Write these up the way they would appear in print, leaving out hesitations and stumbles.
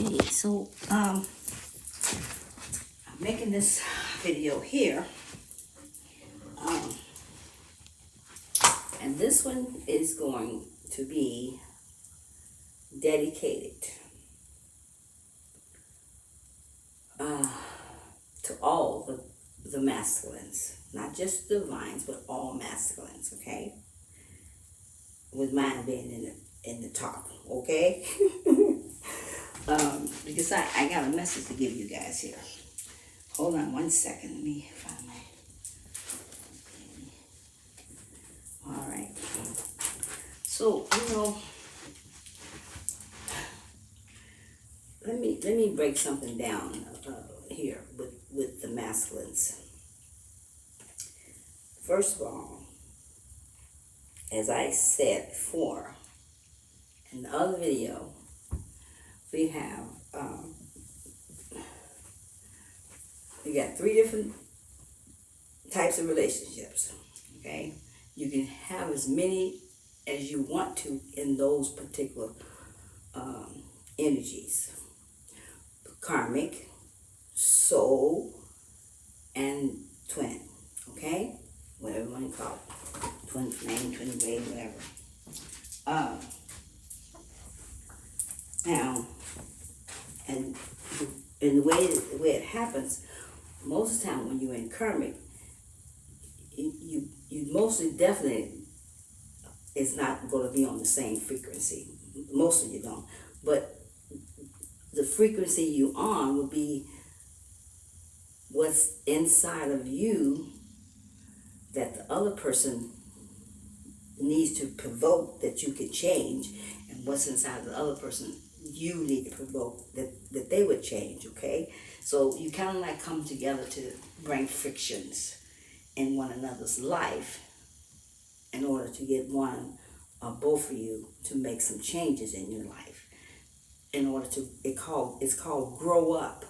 Okay, so I'm making this video here, um, and this one is going to be dedicated to all the masculines, not just the divines, but all masculines. Okay, with mine being in the top. Okay, because I got a message to give you guys here. Hold on one second. Let me find my. All right. So let me break something down here with the masculines. First of all, as I said before in the other video, we have we got 3 different types of relationships. Okay, you can have as many as you want to in those particular energies: karmic, soul, and twin. Okay, whatever you want to call it, twin flame, twin blade, whatever. Now, and the way it happens, most of the time when you're in karmic, you mostly definitely is not going to be on the same frequency. Most of you don't, but the frequency you on will be what's inside of you that the other person needs to provoke that you can change, and what's inside the other person you need to provoke that they would change. Okay, so you kind of like come together to bring frictions in one another's life in order to get one or both of you to make some changes in your life, in order to it's called grow up,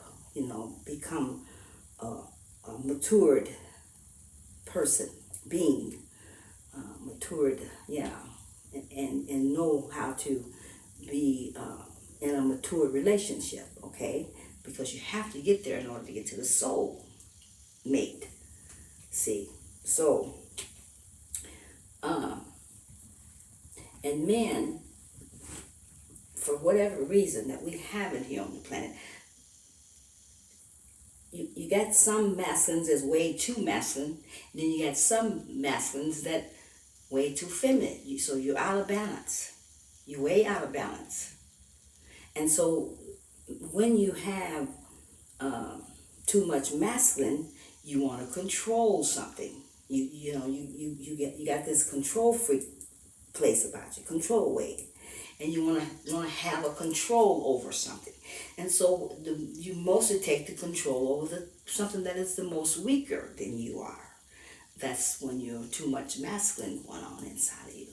become a matured person, being matured, and know how to be in a mature relationship. Okay, because you have to get there in order to get to the soul mate. See, so and men, for whatever reason that we have it here on the planet, you got some masculines that's way too masculine, and then you got some masculines that way too feminine. So you're out of balance. You're way out of balance. And so when you have too much masculine, you want to control something. You got this control freak place about you, control weight, and you want to have a control over something. And so you mostly take the control over something that is the most weaker than you are. That's when you're too much masculine going on inside of you.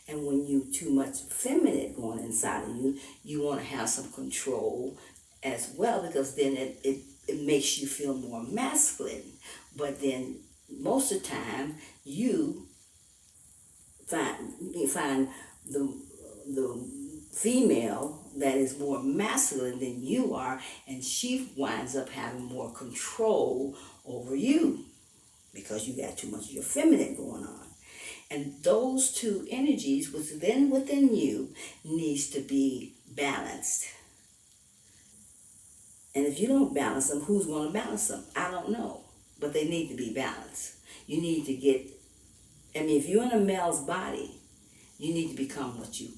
And when you too much feminine going inside of you, you want to have some control as well, because then it makes you feel more masculine. But then most of the time you find the female that is more masculine than you are, and she winds up having more control over you because you got too much of your feminine going on. And those two energies within you needs to be balanced. And if you don't balance them, who's going to balance them? I don't know. But they need to be balanced. You need to if you're in a male's body, you need to become what you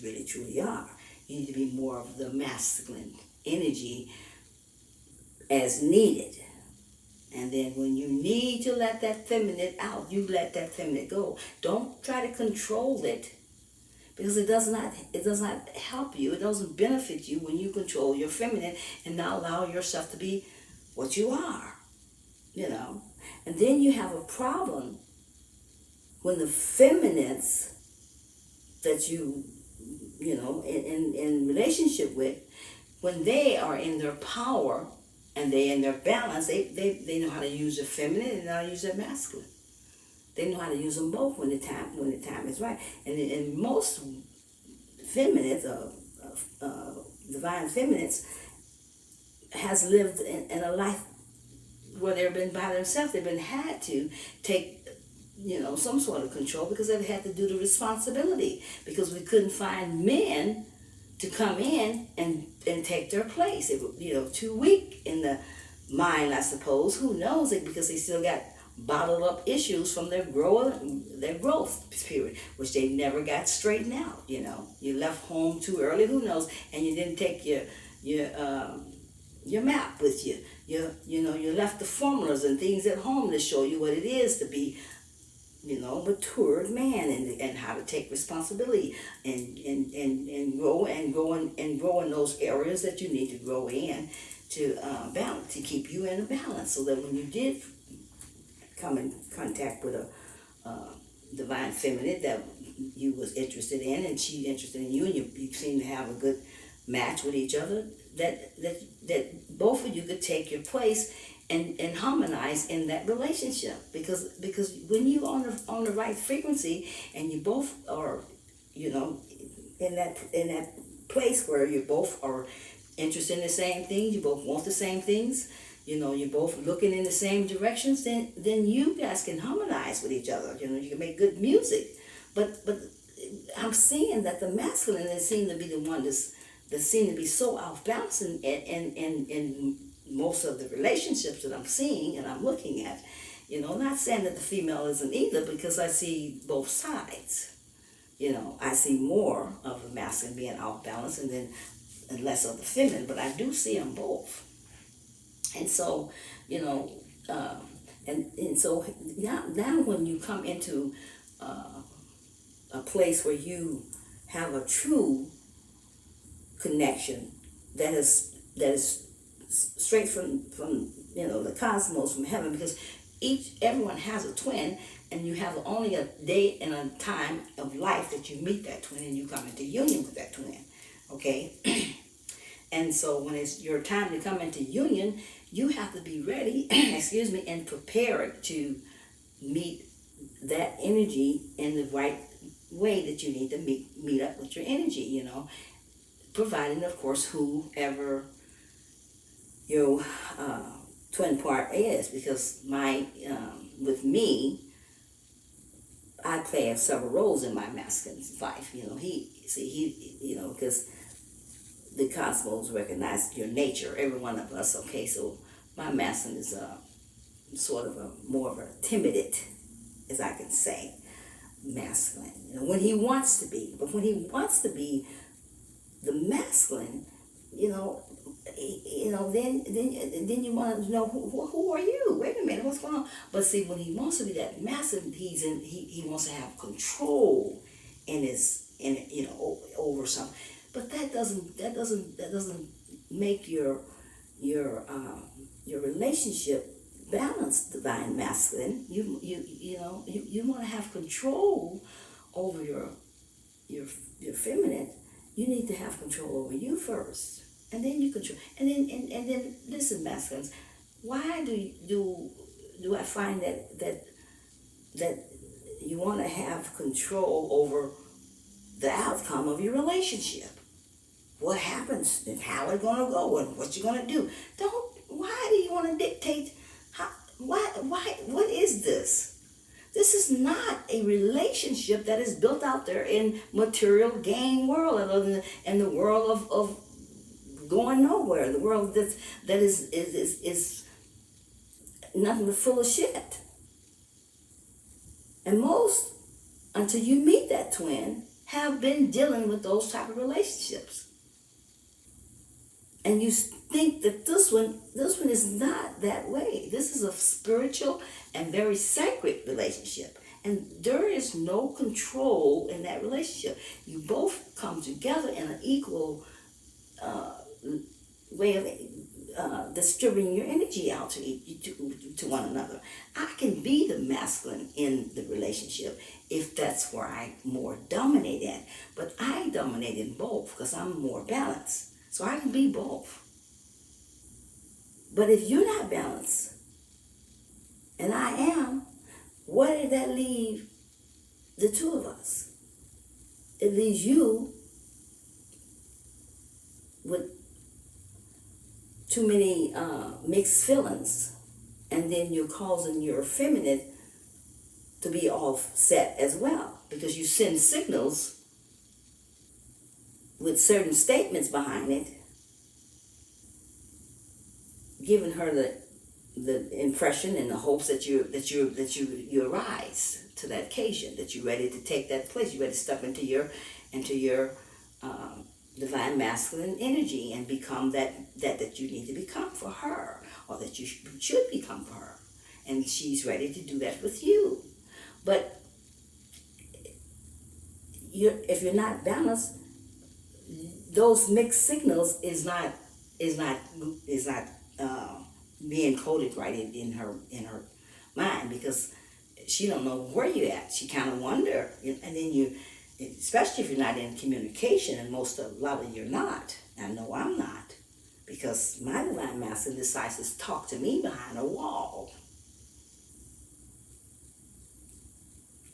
really truly are. You need to be more of the masculine energy as needed. And then when you need to let that feminine out, you let that feminine go. Don't try to control it, because it does not help you. It doesn't benefit you when you control your feminine and not allow yourself to be what you are. And then you have a problem when the feminines that in relationship with, when they are in their power and they in their balance, they know how to use their feminine and know how to use their masculine. They know how to use them both when the time is right. And most feminists divine feminines has lived in a life where they've been by themselves. They've been had to take, some sort of control because they've had to do the responsibility because we couldn't find men to come in and take their place. They were, too weak in the mind, I suppose. Who knows it? Because they still got bottled up issues from their growth period, which they never got straightened out. You left home too early. Who knows? And you didn't take your map with you. You left the formulas and things at home to show you what it is to be, matured man and how to take responsibility and grow in those areas that you need to grow in to balance, to keep you in a balance, so that when you did come in contact with a divine feminine that you was interested in and she interested in you, and you seem to have a good match with each other, that both of you could take your place and harmonize in that relationship, because when you on the right frequency and you both are in that place where you both are interested in the same things, you both want the same things, you're both looking in the same directions, then you guys can harmonize with each other. You can make good music. But I'm seeing that the masculine is seem to be the one that seem to be so off balance in most of the relationships that I'm seeing and I'm looking at. Not saying that the female isn't either, because I see both sides. I see more of the masculine being off balance and less of the feminine, but I do see them both. And so, and so now when you come into a place where you have a true connection that is straight from the cosmos, from heaven, because everyone has a twin, and you have only a date and a time of life that you meet that twin and you come into union with that twin. Okay. And so when it's your time to come into union, you have to be ready, excuse me, and prepared to meet that energy in the right way that you need to meet up with your energy, providing, of course, whoever your twin part is, because with me, I play several roles in my masculine's life. Because the cosmos recognize your nature, every one of us. Okay, so my masculine is sort of more of a timid, as I can say, masculine. When he wants to be, but when he wants to be the masculine, then you want to know who are you? Wait a minute, what's going on? But see, when he wants to be that masculine, he wants to have control over something. But that doesn't make your relationship balanced, divine masculine. You want to have control over your feminine. You need to have control over you first, and then you control. And then listen, masculines. Why do I find that you want to have control over the outcome of your relationship? What happens and how it's gonna go and what you're gonna do? Why do you want to dictate what is this? This is not a relationship that is built out there in material gain world, in the world of going nowhere, the world that is nothing but full of shit. And most, until you meet that twin, have been dealing with those type of relationships. And you think that this one is not that way. This is a spiritual and very sacred relationship. And there is no control in that relationship. You both come together in an equal way of distributing your energy out to one another. I can be the masculine in the relationship if that's where I more dominate at. But I dominate in both because I'm more balanced. So I can be both. But if you're not balanced, and I am, what did that leave the two of us? It leaves you with too many mixed feelings, and then you're causing your feminine to be offset as well, because you send signals with certain statements behind it, giving her the impression and the hopes that you arise to that occasion, that you're ready to take that place, you're ready to step into your divine masculine energy and become that you need to become for her, or that you should become for her, and she's ready to do that with you. But if you're not balanced, those mixed signals is not being coded right in her mind, because she don't know where you're at. She kind of wonder, and then you, especially if you're not in communication, and a lot of you're not. I know I'm not, because my divine masculine decides to talk to me behind a wall.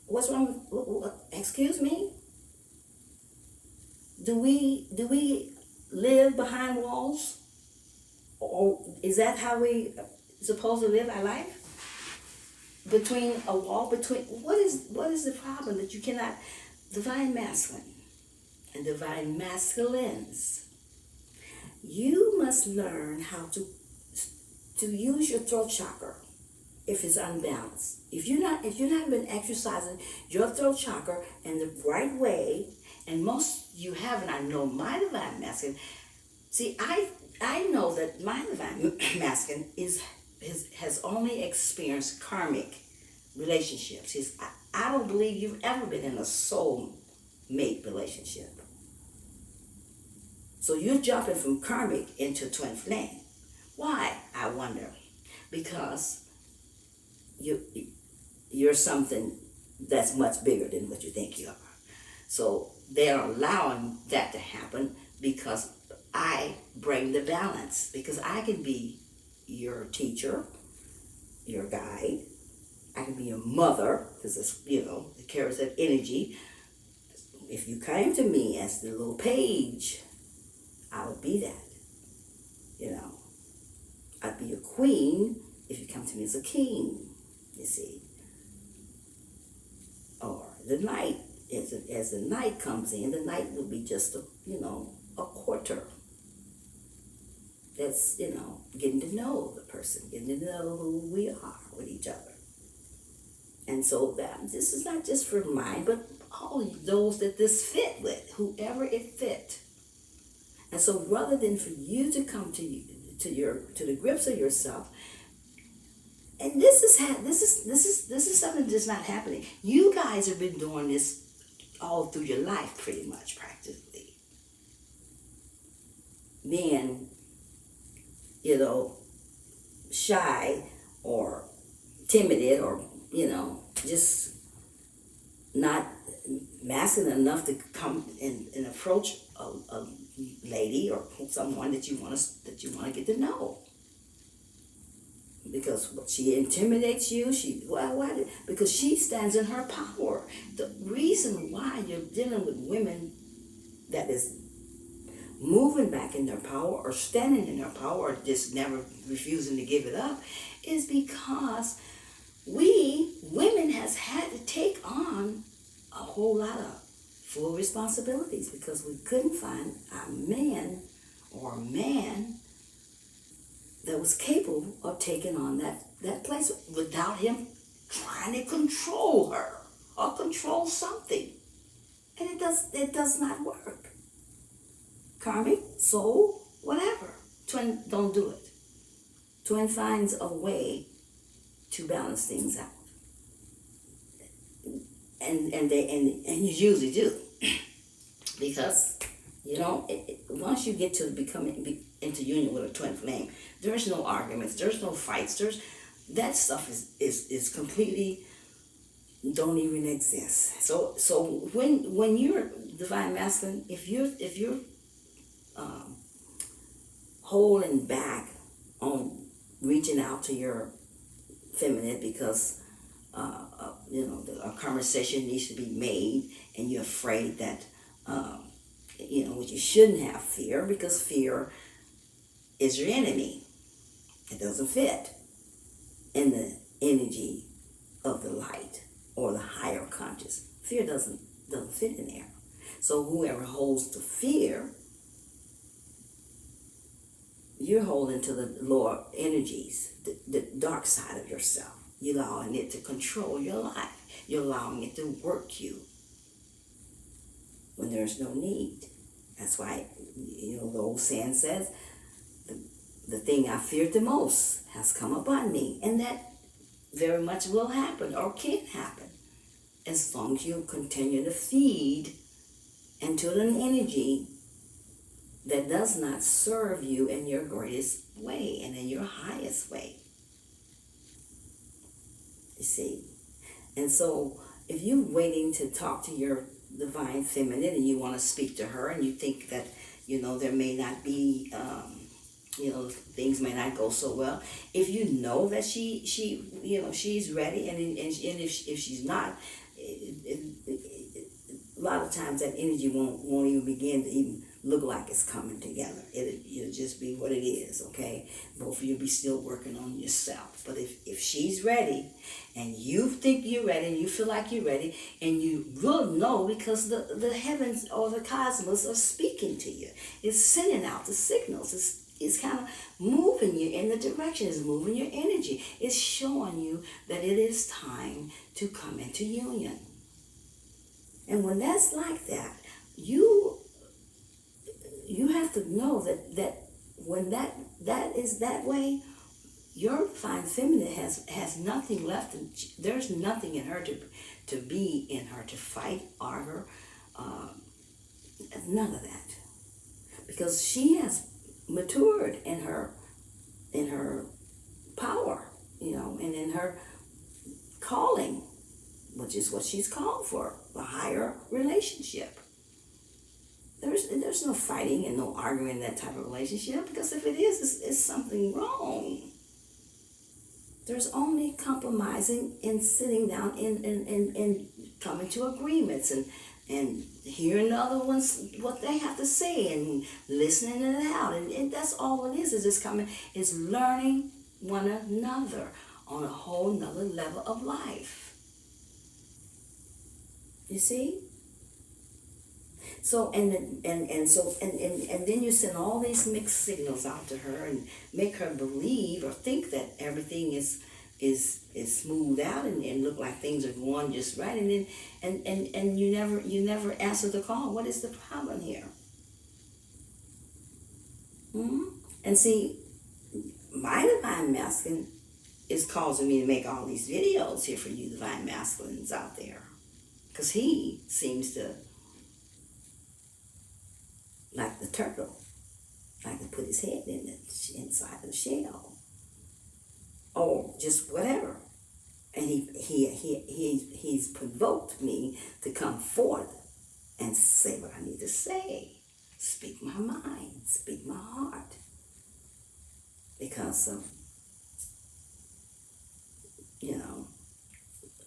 What's wrong with, excuse me? Do we live behind walls? Or is that how we supposed to live our life? Between a wall, what is the problem that you cannot, divine masculine and divine masculines, you must learn how to use your throat chakra if it's unbalanced. If you not been exercising your throat chakra in the right way, and most you haven't, I know my divine masculine. See, I know that my divine masculine has only experienced karmic relationships. I don't believe you've ever been in a soul mate relationship. So you're jumping from karmic into twin flame. Why? I wonder. Because you're something that's much bigger than what you think you are. So they're allowing that to happen because I bring the balance, because I can be your teacher, your guide. I can be your mother, because it's, it carries that energy. If you came to me as the little page, I would be that. I'd be a queen if you come to me as a king, you see. Or the knight, as the night comes in, the night will be just a quarter. That's, getting to know the person, getting to know who we are with each other. And so this is not just for mine, but all those that this fit with, whoever it fit. And so rather than for you to come to the grips of yourself, and this is something that's not happening. You guys have been doing this all through your life, pretty much, practically. Being, shy or timid, or just not masculine enough to come and approach a lady or someone that you want to get to know. Because she intimidates you. Because she stands in her power. The reason why you're dealing with women that is moving back in their power, or standing in their power, or just never refusing to give it up, is because we women has had to take on a whole lot of full responsibilities, because we couldn't find a man that was capable of taking on that place without him trying to control her or control something. And it does not work. Karmic, soul, whatever. Twin don't do it. Twin finds a way to balance things out. And you usually do. Because once you get to becoming into union with a twin flame, there's no arguments, there's no fights, that stuff is completely don't even exist. So when you're divine masculine, if you're holding back on reaching out to your feminine because a conversation needs to be made, and you're afraid that which you shouldn't have fear, because fear is your enemy. It doesn't fit in the energy of the light or the higher conscious. Fear doesn't fit in there. So whoever holds the fear, you're holding to the lower energies, the dark side of yourself. You're allowing it to control your life. You're allowing it to work you when there's no need. That's why, the old saying says, the thing I feared the most has come upon me. And that very much will happen, or can happen, as long as you continue to feed into an energy that does not serve you in your greatest way and in your highest way. You see? And so if you're waiting to talk to your divine feminine and you want to speak to her and you think that, there may not be, things may not go so well. If you know that she's ready, and if she's not, a lot of times that energy won't even begin to even look like it's coming together. It'll just be what it is, okay? Both of you be still working on yourself. But if she's ready, and you think you're ready, and you feel like you're ready, and you will know because the heavens or the cosmos are speaking to you. It's sending out the signals. It's kind of moving you in the direction. It's moving your energy. It's showing you that it is time to come into union. And when that's like that, you have to know that when that is that way, your divine feminine has nothing left. There's nothing in her to be in her, to fight, argue, none of that, because she has matured in her power, and in her calling, which is what she's called for, a higher relationship. There's no fighting and no arguing in that type of relationship, because if it is, it's something wrong. There's only compromising and sitting down and coming to agreements and hearing the other ones, what they have to say, and listening it out. And that's all it is just coming, is learning one another on a whole nother level of life. You see? So and then you send all these mixed signals out to her and make her believe or think that everything is smoothed out and look like things are going just right, and then and you never answer the call. What is the problem here? And see, my divine masculine is causing me to make all these videos here for you divine masculines out there, because he seems to, like the turtle, like to put his head inside of the shell, or just whatever. And he's provoked me to come forth and say what I need to say, speak my mind, speak my heart, because of,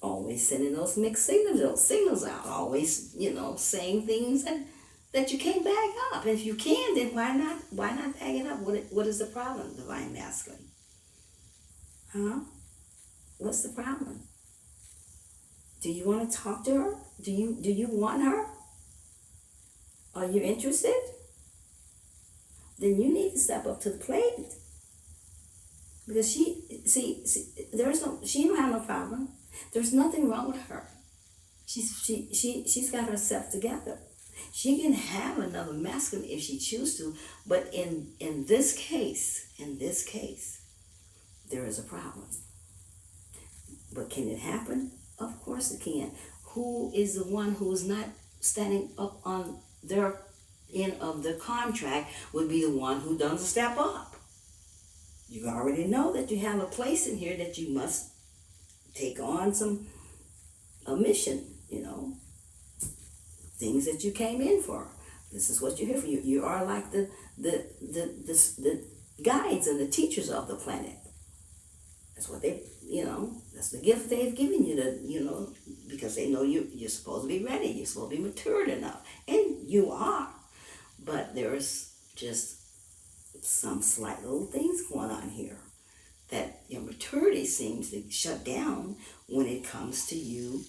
always sending those mixed signals out, always, saying things that you can't back up. And if you can, then why not back it up? What is the problem, divine masculine? Huh? What's the problem? Do you want to talk to her? Do you want her? Are you interested? Then you need to step up to the plate. Because she don't have no problem. There's nothing wrong with her. She's got herself together. She can have another masculine if she chooses to, but in this case, there is a problem. But can it happen? Of course it can. Who is the one who is not standing up on their end of the contract would be the one who doesn't step up. You already know that you have a place in here that you must take on a mission, things that you came in for. This is what you're here for. You are like the guides and the teachers of the planet. That's what that's the gift they've given you because they know you're supposed to be ready. You're supposed to be matured enough. And you are. But there's just some slight little things going on here that your maturity seems to shut down when it comes to you